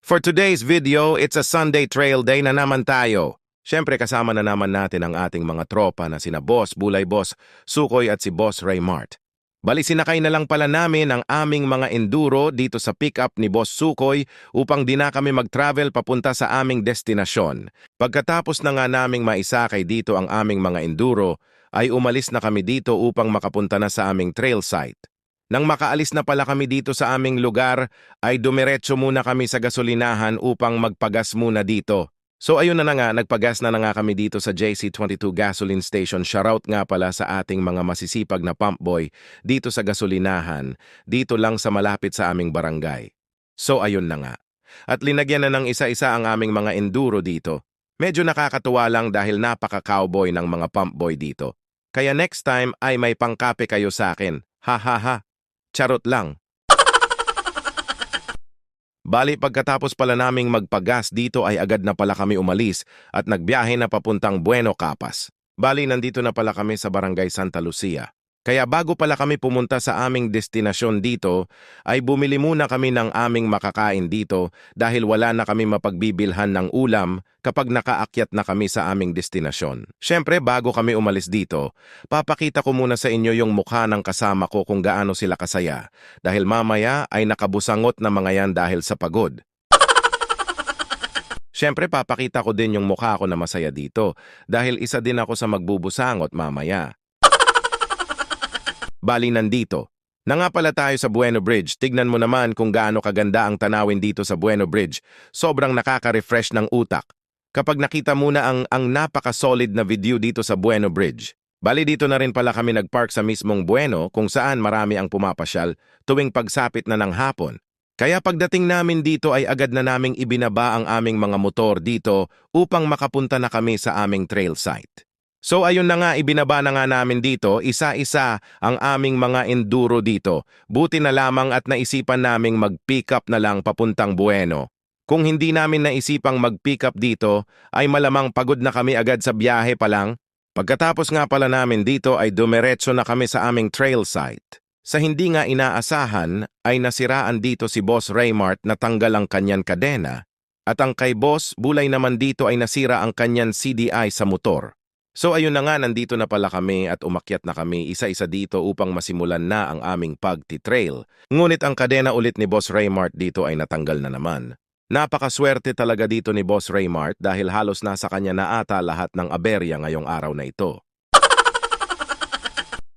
For today's video, it's a Sunday trail day na naman tayo. Siyempre kasama na naman natin ang ating mga tropa na sina Boss, Bulay Boss, Sukoy at si Boss Raymart. Bali sinakay na lang pala namin ang aming mga enduro dito sa pick-up ni Boss Sukoy upang di na kami mag-travel papunta sa aming destinasyon. Pagkatapos na nga naming maisakay dito ang aming mga enduro, ay umalis na kami dito upang makapunta na sa aming trail site. Nang makaalis na pala kami dito sa aming lugar, ay dumiretso muna kami sa gasolinahan upang magpagas muna dito. So ayun na nga, nagpagas na nga kami dito sa JC22 Gasoline Station. Shoutout nga pala sa ating mga masisipag na pump boy dito sa gasolinahan, dito lang sa malapit sa aming barangay. So ayun na nga. At linagyan na ng isa-isa ang aming mga enduro dito. Medyo nakakatuwa lang dahil napaka-cowboy ng mga pump boy dito. Kaya next time ay may pangkape kayo sa akin. Ha ha ha. Charot lang. Bali pagkatapos pala naming magpagas dito ay agad na pala kami umalis at nagbiyahe na papuntang Bueno Capas. Bali nandito na pala kami sa Barangay Santa Lucia. Kaya bago pala kami pumunta sa aming destinasyon dito, ay bumili muna kami ng aming makakain dito dahil wala na kami mapagbibilhan ng ulam kapag nakaakyat na kami sa aming destinasyon. Siyempre bago kami umalis dito, papakita ko muna sa inyo yung mukha ng kasama ko kung gaano sila kasaya dahil mamaya ay nakabusangot na mga yan dahil sa pagod. Siyempre papakita ko din yung mukha ko na masaya dito dahil isa din ako sa magbubusangot mamaya. Bali nandito. Na nga pala tayo sa Bueno Bridge. Tignan mo naman kung gaano kaganda ang tanawin dito sa Bueno Bridge. Sobrang nakaka-refresh ng utak. Kapag nakita mo na ang napaka-solid na video dito sa Bueno Bridge. Bali dito na rin pala kami nagpark sa mismong Bueno kung saan marami ang pumapasyal tuwing pagsapit na ng hapon. Kaya pagdating namin dito ay agad na naming ibinaba ang aming mga motor dito upang makapunta na kami sa aming trail site. So ayun na nga, ibinaba na nga namin dito, isa-isa ang aming mga enduro dito. Buti na lamang at naisipan naming mag-pick up na lang papuntang Bueno. Kung hindi namin naisipang mag-pick up dito, ay malamang pagod na kami agad sa biyahe pa lang. Pagkatapos nga pala namin dito ay dumiretso na kami sa aming trail site. Sa hindi nga inaasahan ay nasiraan dito si Boss Raymart na tanggal ang kanyan kadena. At ang kay Boss Bulay naman dito ay nasira ang kanyan CDI sa motor. So ayun na nga, nandito na pala kami at umakyat na kami isa-isa dito upang masimulan na ang aming pagti-trail. Ngunit ang kadena ulit ni Boss Raymart dito ay natanggal na naman. Napakaswerte talaga dito ni Boss Raymart dahil halos nasa kanya na ata lahat ng aberya ngayong araw na ito.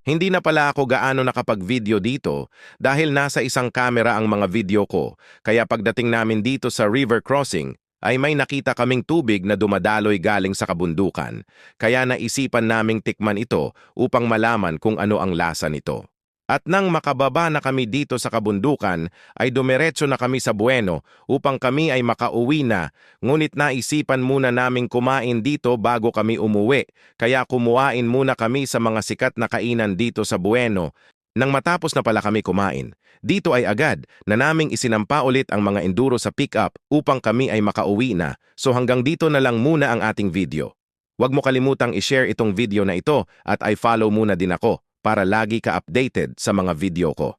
Hindi na pala ako gaano nakapag-video dito dahil nasa isang camera ang mga video ko. Kaya pagdating namin dito sa river crossing, ay may nakita kaming tubig na dumadaloy galing sa kabundukan, kaya naisipan naming tikman ito upang malaman kung ano ang lasa nito. At nang makababa na kami dito sa kabundukan, ay dumiretso na kami sa Bueno upang kami ay makauwi na, ngunit naisipan muna naming kumain dito bago kami umuwi, kaya kumuhain muna kami sa mga sikat na kainan dito sa Bueno. Nang matapos na pala kami kumain, dito ay agad na naming isinampa ulit ang mga enduro sa pick-up upang kami ay makauwi na. So hanggang dito na lang muna ang ating video. Huwag mo kalimutang i-share itong video na ito at i-follow muna din ako para lagi ka updated sa mga video ko.